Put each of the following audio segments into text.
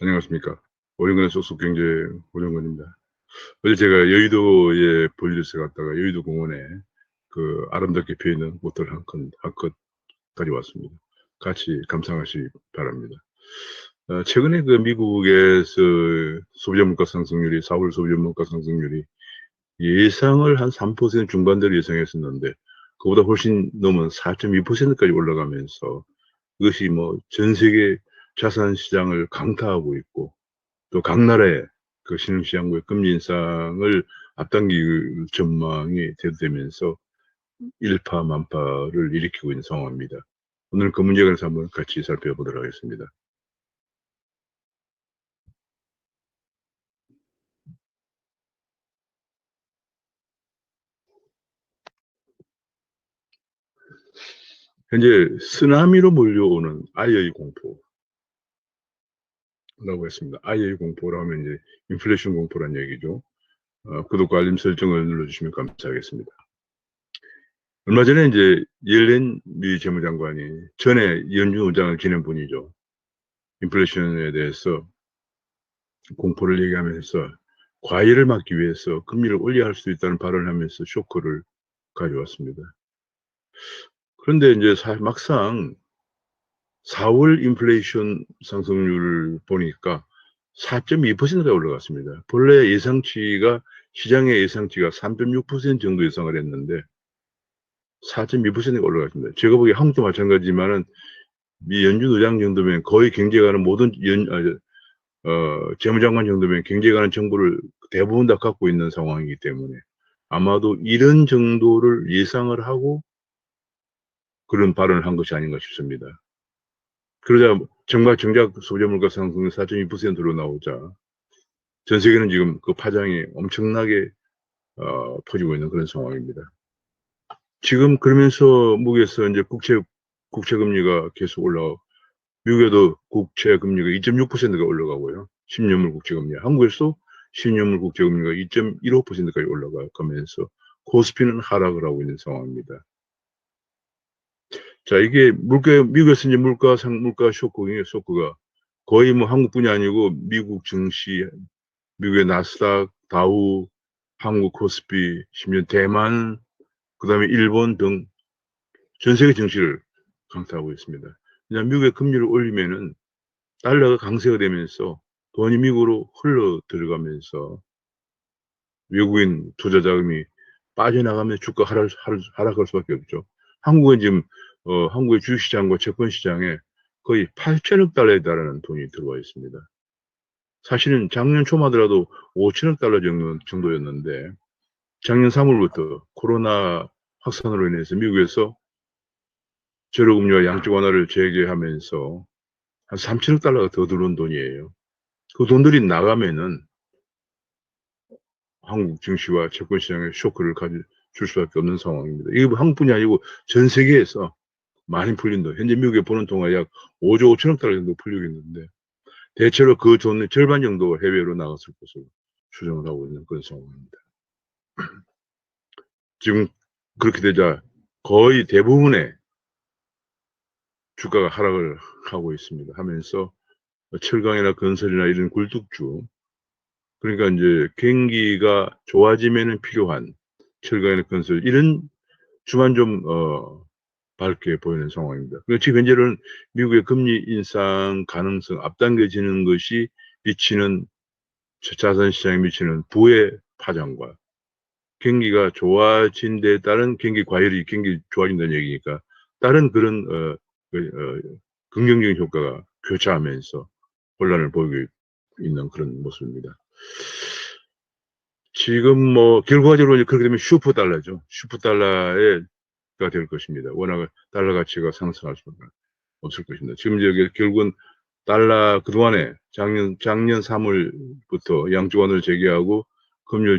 안녕하십니까. 오영근의 쏙쏙경제 오영근입니다. 어제 제가 여의도에 볼일에서 갔다가 여의도 공원에 그 아름답게 피어있는 꽃들 한 컷까지 왔습니다. 같이 감상하시기 바랍니다. 최근에 그 미국에서 소비자 물가 상승률이 4월 소비자 물가 상승률이 예상을 한 3% 중반대로 예상했었는데 그보다 훨씬 넘은 4.2%까지 올라가면서 이것이 뭐 전 세계 자산 시장을 강타하고 있고 또 각 나라의 그 신흥시장부의 금리 인상을 앞당길 전망이 대두되면서 일파만파를 일으키고 있는 상황입니다. 오늘 그 문제에 관해서 한번 같이 살펴보도록 하겠습니다. 현재 쓰나미로 몰려오는 IAEA 공포라고 했습니다. IAEA 공포라고 하면 이제 인플레이션 공포란 얘기죠. 구독과 알림 설정을 눌러주시면 감사하겠습니다. 얼마 전에 이제 옐렌 미 재무장관이 전에 연준 의장을 지낸 분이죠. 인플레이션에 대해서 공포를 얘기하면서 과열을 막기 위해서 금리를 올려야 할 수 있다는 발언을 하면서 쇼크를 가져왔습니다. 그런데 이제 막상 4월 인플레이션 상승률을 보니까 4.2%가 올라갔습니다. 본래 예상치가 시장의 예상치가 3.6% 정도 예상을 했는데 4.2%가 올라갔습니다. 제가 보기에 한국도 마찬가지지만은 미 연준 의장 정도면 거의 경제에 관한 모든 재무장관 정도면 경제에 관한 정보를 대부분 다 갖고 있는 상황이기 때문에 아마도 이런 정도를 예상을 하고 그런 발언을 한 것이 아닌가 싶습니다. 그러자 정말 정작 소비자 물가 상승이 4.2%로 나오자 전 세계는 지금 그 파장이 엄청나게 퍼지고 있는 그런 상황입니다. 지금 그러면서 미국에서 이제 국채 금리가 계속 올라가고 미국에도 국채 금리가 2.6%가 올라가고요. 10년물 국채 금리. 한국에서 10년물 국채 금리가 2.15%까지 올라가면서 코스피는 하락을 하고 있는 상황입니다. 자, 이게 미국에서 이제 물가 쇼크가 거의 뭐 한국뿐이 아니고 미국 증시, 미국의 나스닥, 다우, 한국 코스피, 심지어 대만, 그 다음에 일본 등 전 세계 증시를 강타하고 있습니다. 그냥 미국의 금리를 올리면은 달러가 강세가 되면서 돈이 미국으로 흘러 들어가면서 외국인 투자 자금이 빠져나가면 주가 하락할 수밖에 없죠. 한국은 지금 한국의 주식시장과 채권시장에 거의 8천억 달러에 달하는 돈이 들어와 있습니다. 사실은 작년 초만 하더라도 5천억 달러 정도였는데 작년 3월부터 코로나 확산으로 인해서 미국에서 제로금리와 양적 완화를 재개하면서 한 3천억 달러가 더 들어온 돈이에요. 그 돈들이 나가면은 한국 증시와 채권시장에 쇼크를 줄 수밖에 없는 상황입니다. 이게 뭐 한국뿐이 아니고 전 세계에서 많이 풀린 돈, 현재 미국에 보는 동안 약 5조 5천억 달러 정도 풀리고 있는데 대체로 그 돈의 절반 정도 해외로 나갔을 것으로 추정을 하고 있는 그런 상황입니다. 지금 그렇게 되자 거의 대부분의 주가가 하락을 하고 있습니다. 하면서 철강이나 건설이나 이런 굴뚝주, 그러니까 이제 경기가 좋아지면은 필요한 철강이나 건설 이런 주만 좀 밝게 보이는 상황입니다. 지금 현재는 미국의 금리 인상 가능성 앞당겨지는 것이 미치는 자산시장에 미치는 부의 파장과 경기가 좋아진 데 따른 경기 좋아진다는 얘기니까 다른 그런 긍정적인 효과가 교차하면서 혼란을 보이고 있는 그런 모습입니다. 지금 뭐 결과적으로 그렇게 되면 슈퍼달러죠. 슈퍼달러가 될 것입니다. 워낙 달러 가치가 상승할 수밖에 없을 것입니다. 지금 결국은 달러 그동안에 작년 3월부터 양적 완화를 재개하고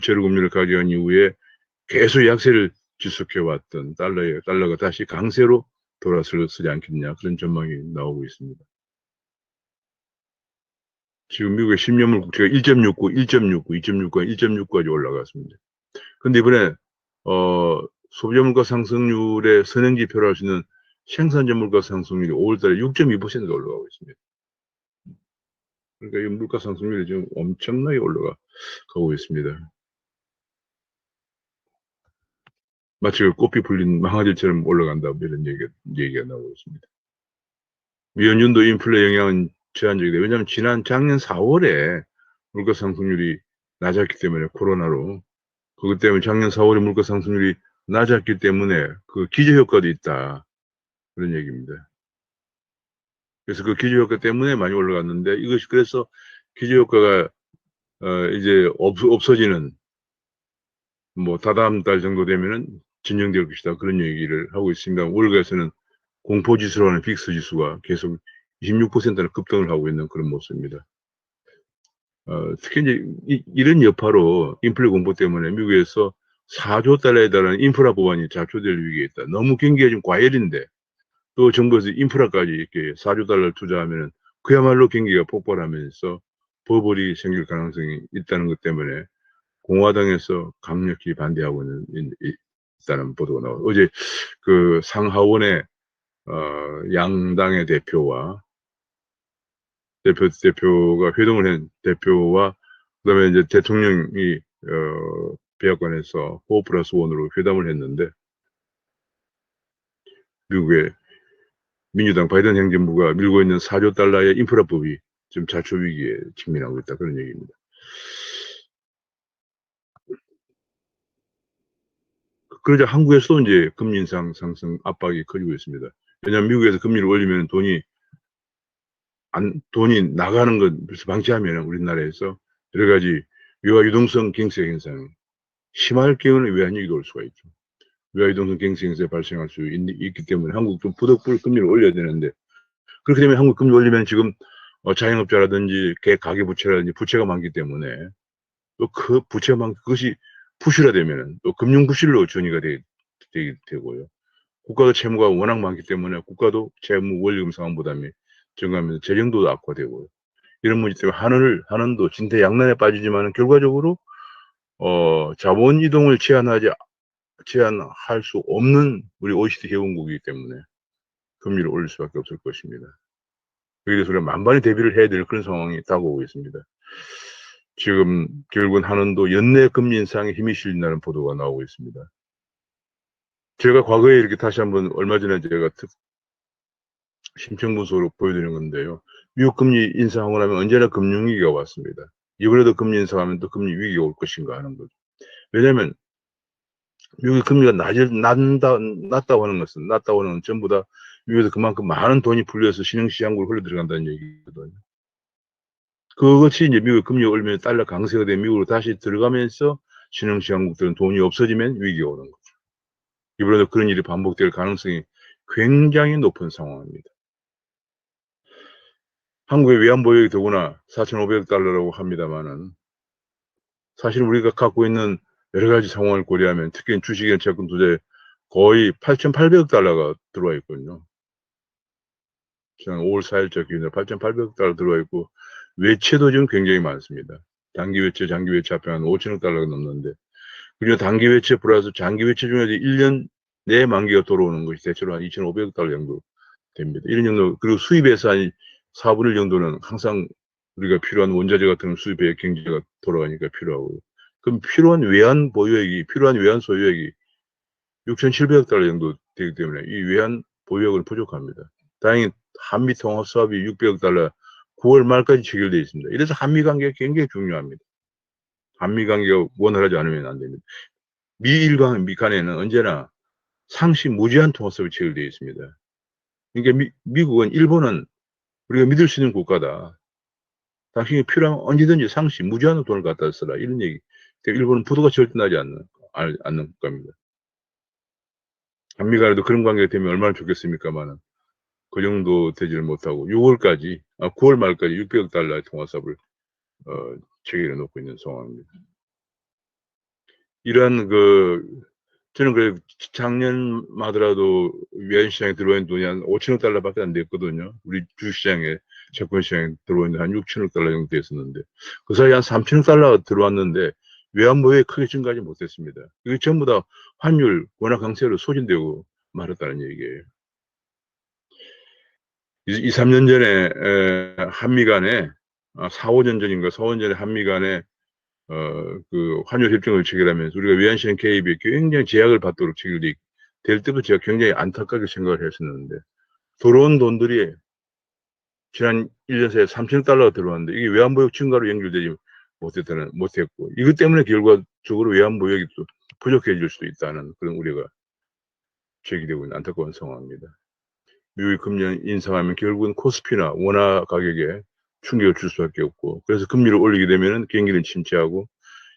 제로금리를 가져간 이후에 계속 약세를 지속해왔던 달러가 다시 강세로 돌아서지 않겠냐 그런 전망이 나오고 있습니다. 지금 미국의 10년물 국채가 1.69, 2.69까지 올라갔습니다. 근데 이번에 소비자 물가 상승률의 선행지표로 할 수 있는 생산자 물가 상승률이 5월달에 6.2%가 올라가고 있습니다. 그러니까 이 물가 상승률이 지금 엄청나게 올라가고 있습니다. 마치 꽃피 풀린 망아지처럼 올라간다, 이런 얘기가 나오고 있습니다. 연준도 인플레 영향은 제한적이다. 왜냐하면 작년 4월에 물가 상승률이 낮았기 때문에, 코로나로. 그것 때문에 작년 4월에 물가 상승률이 낮았기 때문에 그 기저효과도 있다. 그런 얘기입니다. 그래서 그 기저효과 때문에 많이 올라갔는데, 이것이 그래서 기저효과가 이제 없어지는, 뭐 다다음 달 정도 되면은 진정될 것이다, 그런 얘기를 하고 있습니다. 월가에서는 공포지수로 하는 빅스 지수가 계속 26%나 급등을 하고 있는 그런 모습입니다. 특히 이제 이런 여파로 인플레 공포 때문에 미국에서 4조 달러에 달하는 인프라 법안이 자초될 위기에 있다. 너무 경기가 좀 과열인데 또 정부에서 인프라까지 이렇게 4조 달러를 투자하면은 그야말로 경기가 폭발하면서 버블이 생길 가능성이 있다는 것 때문에 공화당에서 강력히 반대하고 있다는 보도가 나와요. 어제 그 상하원의 양당의 대표가 회동을 한 대표와 그다음에 이제 대통령이 백악관에서 4+1으로 회담을 했는데, 미국의 민주당 바이든 행정부가 밀고 있는 4조 달러의 인프라법이 지금 자초 위기에 직면하고 있다, 그런 얘기입니다. 그러자 한국에서도 이제 금리 인상 상승 압박이 커지고 있습니다. 왜냐하면 미국에서 금리를 올리면 돈이 나가는 것 벌써 방치하면 우리나라에서 여러 가지 외화 유동성 갱세 현상이 심할 경우는 외환위기가 올 수가 있죠. 외화유동성 갱생 현상이 발생할 수 있기 때문에 한국도 부득불 금리를 올려야 되는데, 그렇게 되면 한국 금리 올리면 지금 자영업자라든지 가계부채라든지 부채가 많기 때문에 또 그 부채가 그것이 부실화되면 또 금융부실로 전이가 되고요. 국가도 채무가 워낙 많기 때문에 국가도 채무 원리금 상환 부담이 증가하면서 재정도 악화되고요. 이런 문제 때문에 한원도 진퇴양난에 빠지지만 결과적으로 자본 이동을 제한할 수 없는 우리 OECD 회원국이기 때문에 금리를 올릴 수밖에 없을 것입니다. 여기에 대해서 우리가 만반의 대비를 해야 될 그런 상황이 다가오고 있습니다. 지금 결국은 한원도 연내 금리 인상에 힘이 실린다는 보도가 나오고 있습니다. 제가 과거에 이렇게 다시 한번 얼마 전에 제가 심층분석으로 보여드리는 건데요. 미국 금리 인상하고 나면 언제나 금융위기가 왔습니다. 이번에도 금리 인상하면 또 금리 위기가 올 것인가 하는 거죠. 왜냐하면 미국의 금리가 낮다고 하는 건 전부 다 미국에서 그만큼 많은 돈이 풀려서 신흥시장으로 흘러들어간다는 얘기거든요. 그것이 이제 미국의 금리가 올리면 달러 강세가 된 미국으로 다시 들어가면서 신흥시장국들은 돈이 없어지면 위기가 오는 거죠. 이번에도 그런 일이 반복될 가능성이 굉장히 높은 상황입니다. 한국의 외환보유액이 더구나 4,500억 달러라고 합니다만은, 사실 우리가 갖고 있는 여러 가지 상황을 고려하면 특히 주식이나 채권 투자에 거의 8,800억 달러가 들어와 있거든요. 지난 5월 4일자 기준으로 8,800억 달러 들어와 있고, 외채도 지금 굉장히 많습니다. 단기 외채, 장기 외채 합해 한 5천억 달러가 넘는데, 그리고 단기 외채 플러스 장기 외채 중에서 1년 내 만기가 돌아오는 것이 대체로 한 2,500억 달러 정도 됩니다. 이런 정도, 그리고 수입에서 한 4분의 1 정도는 항상 우리가 필요한 원자재 같은 수입에 경제가 돌아가니까 필요하고, 그럼 필요한 외환 소유액이 6,700억 달러 정도 되기 때문에 이 외환 보유액은 부족합니다. 다행히 한미 통합 사업이 600억 달러 9월 말까지 체결되어 있습니다. 이래서 한미 관계가 굉장히 중요합니다. 한미 관계가 원활하지 않으면 안 됩니다. 미 간에는 언제나 상시 무제한 통합 사업이 체결되어 있습니다. 그러니까 미국은 일본은 우리가 믿을 수 있는 국가다. 당신이 필요하면 언제든지 상시 무제한으로 돈을 갖다 써라, 이런 얘기. 일본은 부도가 절대 나지 않는 국가입니다. 한미 간에도 그런 관계가 되면 얼마나 좋겠습니까만은 그 정도 되지를 못하고 9월 말까지 600억 달러의 통화 사업을 체결해 놓고 있는 상황입니다. 이러한 저는 작년마더라도 외환시장에 들어와 있는 돈이 한 5천억 달러밖에 안 됐거든요. 우리 주식시장에, 채권시장에 들어와 있는 한 6천억 달러 정도 됐었는데, 그 사이에 한 3천억 달러가 들어왔는데 외환보유액이 크게 증가하지 못했습니다. 이게 전부 다 환율 원화 강세로 소진되고 말았다는 얘기예요. 2, 3년 전에 한미 간에 4, 5년 전인가 4, 5년 전에 한미 간에 그 환율 협정을 체결하면서 우리가 외환시장 개입에 굉장히 제약을 받도록 체결될 때부터 제가 굉장히 안타깝게 생각을 했었는데 들어온 돈들이 지난 1년 사이에 3천억 달러가 들어왔는데 이게 외환보유 증가로 연결되지 못했고 이것 때문에 결과적으로 외환보유액이 또 부족해질 수도 있다는 그런 우려가 제기되고 있는 안타까운 상황입니다. 미국이 금리 인상하면 결국은 코스피나 원화 가격에 충격을 줄 수밖에 없고 그래서 금리를 올리게 되면 경기는 침체하고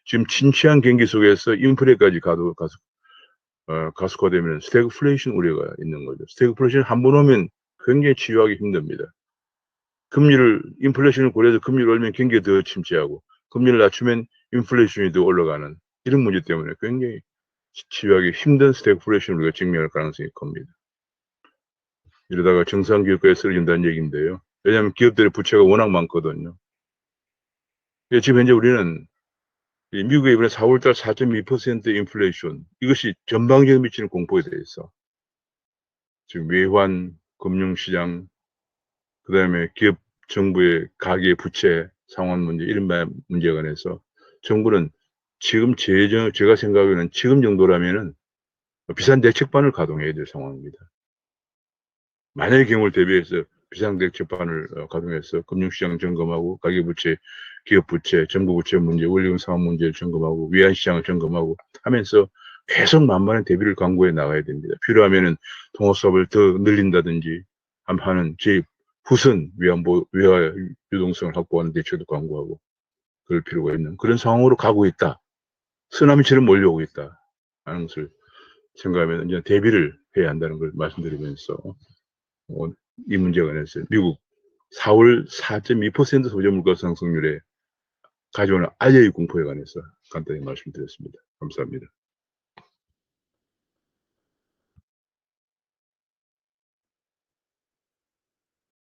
지금 침체한 경기 속에서 인플레까지 가속화되면 스태그플레이션 우려가 있는 거죠. 스태그플레이션 한 번 오면 굉장히 치유하기 힘듭니다. 인플레이션을 고려해서 금리를 올리면 경기가 더 침체하고 금리를 낮추면 인플레이션이 더 올라가는 이런 문제 때문에 굉장히 치유하기 힘든 스태그플레이션을 우리가 직면할 가능성이 큽니다. 이러다가 정상기업가에 쓰러진다는 얘기인데요. 왜냐하면 기업들의 부채가 워낙 많거든요. 지금 현재 우리는 미국의 이번에 4월달 4.2% 인플레이션 이것이 전방적으로 미치는 공포에 대해서 지금 외환, 금융시장, 그 다음에 기업 정부의 가계 부채 상환 문제 이런 문제에 관해서 정부는 지금 제가 생각하기에는 지금 정도라면은 비상대책반을 가동해야 될 상황입니다. 만약의 경우를 대비해서 비상대책반을 가동해서 금융시장 점검하고 가계부채, 기업부채, 정부부채 문제, 원리금 상환 문제를 점검하고 외환시장을 점검하고 하면서 계속 만반의 대비를 강구해 나가야 됩니다. 필요하면은 통화수합을 더 늘린다든지 하는 후선 외화 유동성을 확보하는 대책도 강구하고 그럴 필요가 있는 그런 상황으로 가고 있다. 쓰나미처럼 몰려오고 있다. 하는 것을 생각하면 이제 대비를 해야 한다는 걸 말씀드리면서 이 문제에 관해서 미국 4월 4.2% 소재 물가 상승률에 가져오는 알려의 공포에 관해서 간단히 말씀드렸습니다. 감사합니다.